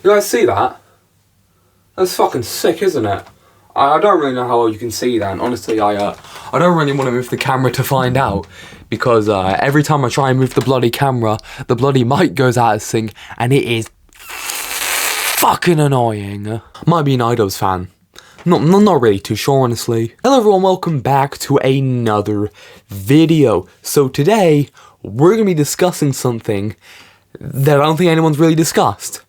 You guys see that? That's fucking sick, isn't it? I don't really know how well you can see that, and honestly, I don't really want to move the camera to find out, because every time I try and move the bloody camera, the bloody mic goes out of sync, and it is fucking annoying. Might be an Idols fan. Not really too sure, honestly. Hello everyone, welcome back to another video. So today, we're going to be discussing something that I don't think anyone's really discussed.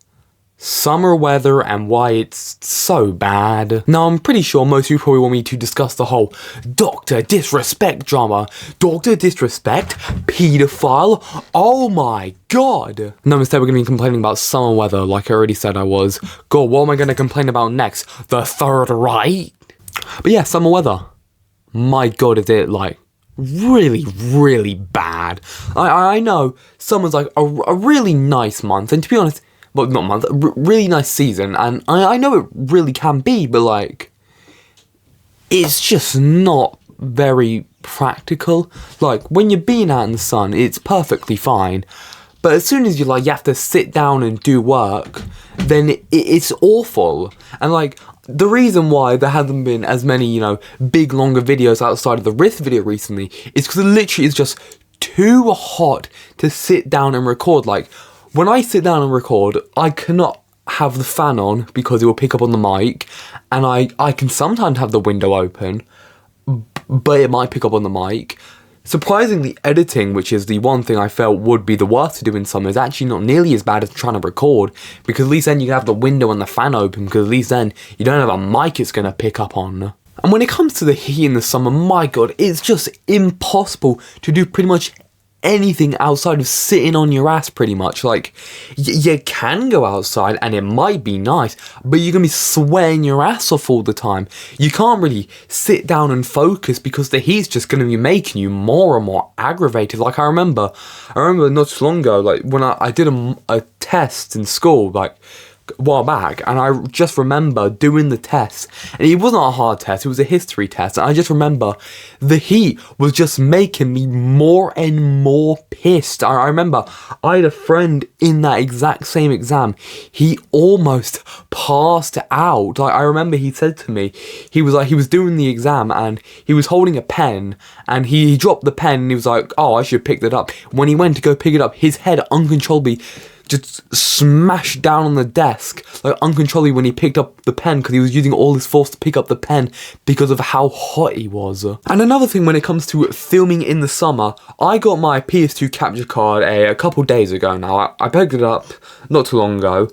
Summer weather and why it's so bad. Now, I'm pretty sure most of you probably want me to discuss the whole Dr. Disrespect drama. Dr. Disrespect? Pedophile? Oh my god. No, instead we're going to be complaining about summer weather like I already said I was. God, what am I going to complain about next? The Third Reich? But yeah, summer weather. My god, is it like really bad. I know summer's like a really nice month, and to be honest, well, not month, really nice season, and I know it really can be, but like, it's just not very practical. Like, when you're being out in the sun, it's perfectly fine, but as soon as you have to sit down and do work, then it's awful. And like, the reason why there hasn't been as many, big longer videos outside of the Rift video recently is because it literally is just too hot to sit down and record. Like, when I sit down and record, I cannot have the fan on because it will pick up on the mic, and I can sometimes have the window open, but it might pick up on the mic. Surprisingly, editing, which is the one thing I felt would be the worst to do in summer, is actually not nearly as bad as trying to record, because at least then you can have the window and the fan open, because at least then you don't have a mic it's going to pick up on. And when it comes to the heat in the summer, my god, it's just impossible to do pretty much anything outside of sitting on your ass, pretty much. Like, you can go outside and it might be nice, but you're gonna be sweating your ass off all the time. You can't really sit down and focus because the heat's just gonna be making you more and more aggravated. Like, I remember not too long ago, like, when I did a test in school, like, a while back, and I just remember doing the test, and it wasn't a hard test, it was a history test, and I just remember the heat was just making me more and more pissed. I remember I had a friend in that exact same exam, he almost passed out. Like, I remember he said to me, he was doing the exam, and he was holding a pen, and he dropped the pen, and he was like, oh, I should have picked it up. When he went to go pick it up, his head uncontrollably just smashed down on the desk, like uncontrollably, when he picked up the pen, because he was using all his force to pick up the pen because of how hot he was. And another thing when it comes to filming in the summer, I got my PS2 capture card a couple days ago now. I picked it up not too long ago,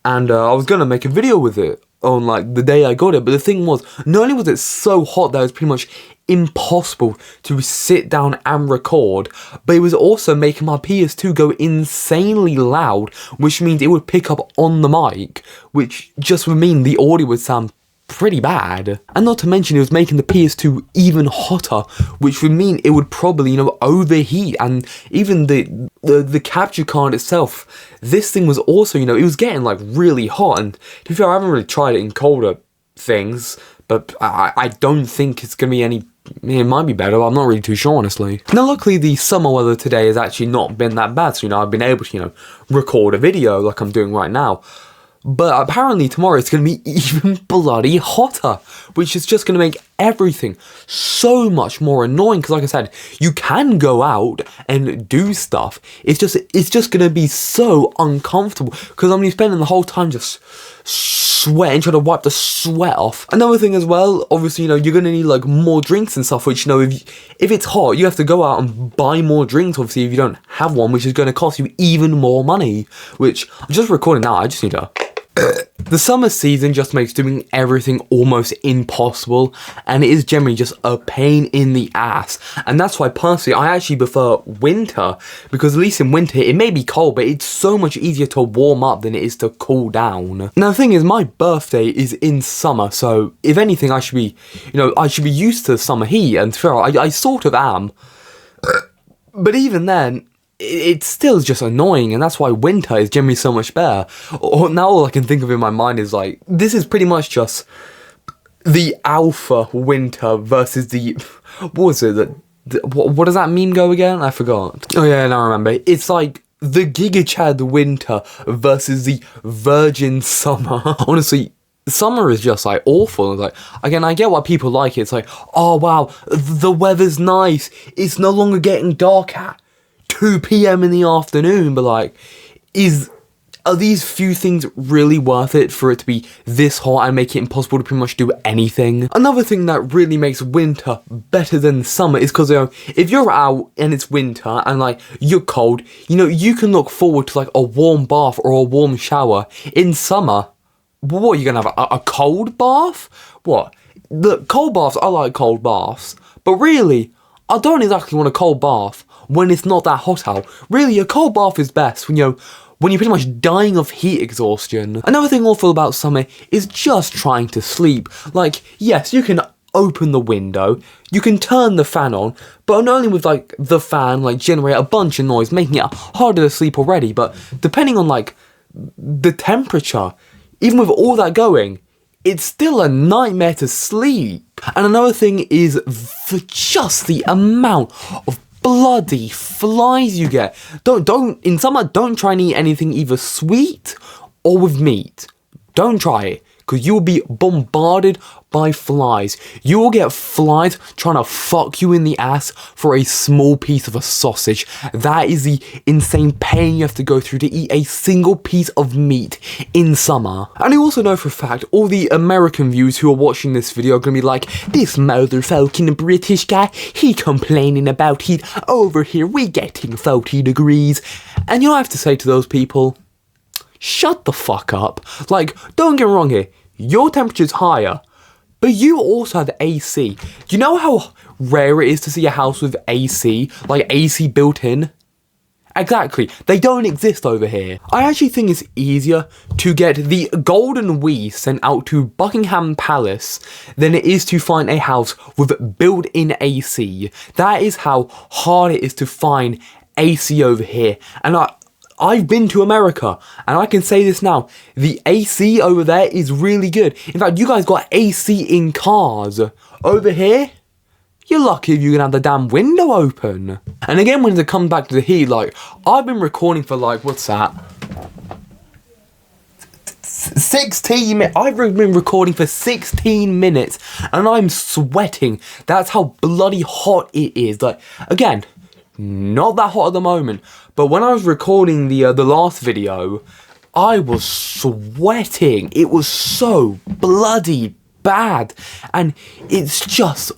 and I was going to make a video with it on like the day I got it, but the thing was, not only was it so hot that it was pretty much impossible to sit down and record, but it was also making my PS2 go insanely loud, which means it would pick up on the mic, which just would mean the audio would sound pretty bad. And not to mention, it was making the PS2 even hotter, which would mean it would probably, overheat. And even the capture card itself, this thing was also, it was getting like really hot. And to be fair, I haven't really tried it in colder things, but I don't think it's gonna be any. It might be better, but I'm not really too sure, honestly. Now, luckily, the summer weather today has actually not been that bad, so, I've been able to, record a video like I'm doing right now. But apparently tomorrow it's going to be even bloody hotter, which is just going to make everything so much more annoying, because like I said, you can go out and do stuff. It's just going to be so uncomfortable, because I'm going to be spending the whole time just sweating, trying to wipe the sweat off. Another thing as well, obviously, you're going to need like more drinks and stuff, which, if it's hot, you have to go out and buy more drinks, obviously, if you don't have one, which is going to cost you even more money, which I'm just recording now, I just need to. The summer season just makes doing everything almost impossible, and it is generally just a pain in the ass. And that's why personally I actually prefer winter, because at least in winter it may be cold, but it's so much easier to warm up than it is to cool down. Now the thing is, my birthday is in summer, so if anything I should be, I should be used to the summer heat, and I sort of am. But even then, it's still just annoying, and that's why winter is generally so much better. Or now all I can think of in my mind is like, this is pretty much just the alpha winter versus the, what was it, what does that meme go again? I forgot. Oh yeah, now I remember. It's like the Giga Chad winter versus the virgin summer. Honestly, summer is just like awful. Like, again, I get why people like it. It's like, oh wow, the weather's nice. It's no longer getting dark at 2 p.m. in the afternoon. But like, are these few things really worth it for it to be this hot and make it impossible to pretty much do anything? Another thing that really makes winter better than summer is because, if you're out and it's winter and like you're cold, you can look forward to like a warm bath or a warm shower. In summer, what, are you gonna have a cold bath? What? Look, cold baths, I like cold baths, but really, I don't exactly want a cold bath when it's not that hot out. Really, a cold bath is best when you're pretty much dying of heat exhaustion. Another thing awful about summer is just trying to sleep. Like, yes, you can open the window, you can turn the fan on, but not only with like the fan like generate a bunch of noise, making it harder to sleep already, but depending on like the temperature, even with all that going, it's still a nightmare to sleep. And another thing is just the amount of bloody flies you get. In summer, don't try and eat anything either sweet or with meat. Don't try it, because you will be bombarded by flies. You will get flies trying to fuck you in the ass for a small piece of a sausage. That is the insane pain you have to go through to eat a single piece of meat in summer. And I also know for a fact, all the American viewers who are watching this video are going to be like, this motherfucking British guy, he complaining about heat. Over here, we getting 40 degrees. And you know what I have to say to those people? Shut the fuck up. Like, don't get me wrong here, your temperature's higher, but you also have AC. Do you know how rare it is to see a house with AC? Like AC built in? Exactly, they don't exist over here. I actually think it's easier to get the Golden Wii sent out to Buckingham Palace than it is to find a house with built-in AC. That is how hard it is to find AC over here. And I've been to America, and I can say this now, the AC over there is really good. In fact, you guys got AC in cars. Over here, you're lucky if you can have the damn window open. And again, when it comes back to the heat, like, I've been recording for like, what's that? 16 minutes. I've been recording for 16 minutes, and I'm sweating. That's how bloody hot it is. Like, again, not that hot at the moment, but when I was recording the last video, I was sweating. It was so bloody bad, and it's just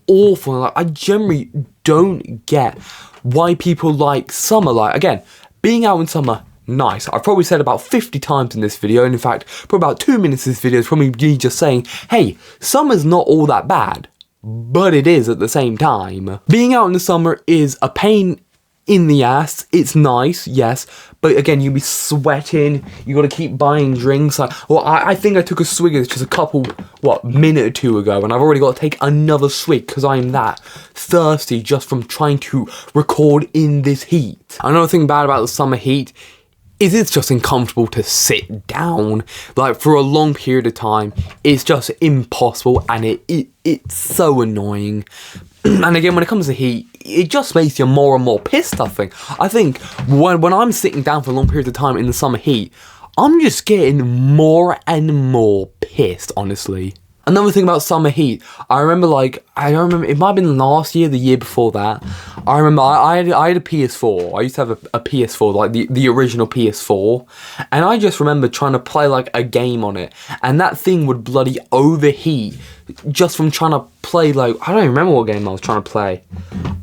awful. Like, I generally don't get why people like summer. Like, again, being out in summer, nice. I've probably said about 50 times in this video, and in fact, for about 2 minutes this video is probably me just saying, hey, summer's not all that bad. But it is at the same time. Being out in the summer is a pain in the ass. It's nice, yes, but again, you'll be sweating. You gotta keep buying drinks. I think I took a swig of this just a minute or two ago, and I've already got to take another swig because I'm that thirsty just from trying to record in this heat. Another thing bad about the summer heat is it's just uncomfortable to sit down. Like, for a long period of time, it's just impossible, and it's so annoying. And again, when it comes to heat, it just makes you more and more pissed, I think. I think when I'm sitting down for a long period of time in the summer heat, I'm just getting more and more pissed, honestly. Another thing about summer heat, I remember, it might have been last year, the year before that. I remember I had a PS4. I used to have a PS4, like the original PS4. And I just remember trying to play like a game on it. And that thing would bloody overheat just from trying to play, like, I don't even remember what game I was trying to play.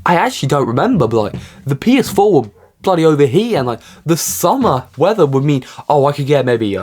I actually don't remember, but like, the PS4 would bloody overheat, and like, the summer weather would mean, oh, I could get maybe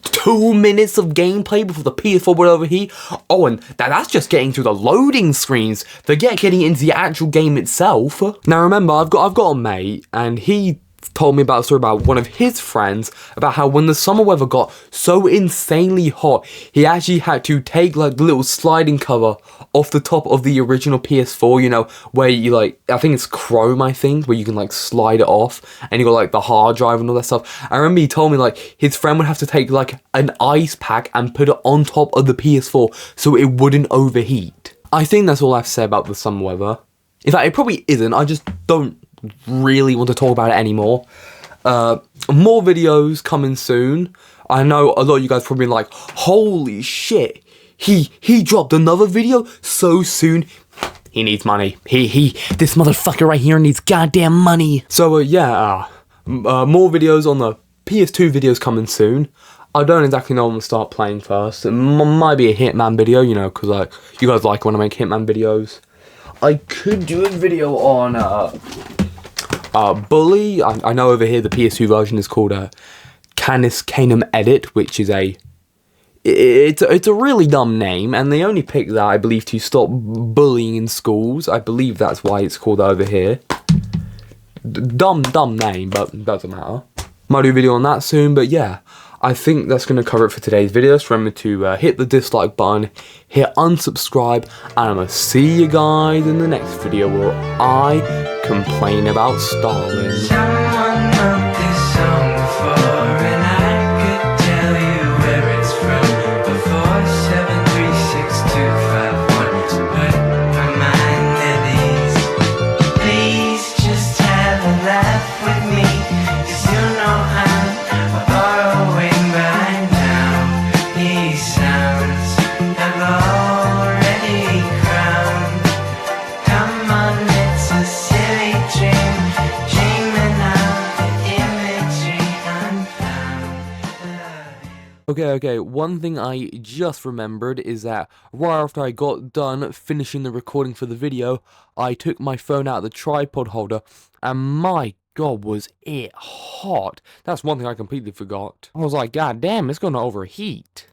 2 minutes of gameplay before the PS4 would overheat. Oh, and that's just getting through the loading screens. Forget getting into the actual game itself. Now remember, I've got a mate, and he told me about a story about one of his friends, about how when the summer weather got so insanely hot, he actually had to take like the little sliding cover off the top of the original PS4, you know, where you like, I think it's Chrome, I think, where you can like slide it off, and you got like the hard drive and all that stuff. I remember he told me like his friend would have to take like an ice pack and put it on top of the PS4 so it wouldn't overheat. I think that's all I have to say about the summer weather. In fact, it probably isn't, I just don't really want to talk about it anymore. More videos coming soon. I know a lot of you guys probably like, holy shit, he dropped another video so soon. He needs money. This motherfucker right here needs goddamn money. So yeah, more videos on the PS2 videos coming soon. I don't exactly know when to start playing first. It might be a Hitman video, you know, because like you guys like when I make Hitman videos. I could do a video on Bully. I know over here the PS2 version is called Canis Canem Edit, which is it's a really dumb name, and they only picked that, I believe, to stop bullying in schools. I believe that's why it's called over here. Dumb name, but doesn't matter. Might do a video on that soon, but yeah, I think that's going to cover it for today's video. So remember to hit the dislike button, hit unsubscribe, and I'm going to see you guys in the next video where I complain about Stalin. Someone wrote this song before, and I could tell you where it's from. Before 7362251, but remind these. Please just have a laugh with me, 'cause you know I'm borrowing by now. These sounds have already crowned. Come on, it's a silly dream, dreaming of the imagery unfound. Love you. Okay, one thing I just remembered is that right after I got done finishing the recording for the video, I took my phone out of the tripod holder, and my god, was it hot. That's one thing I completely forgot. I was like, god damn, it's gonna overheat.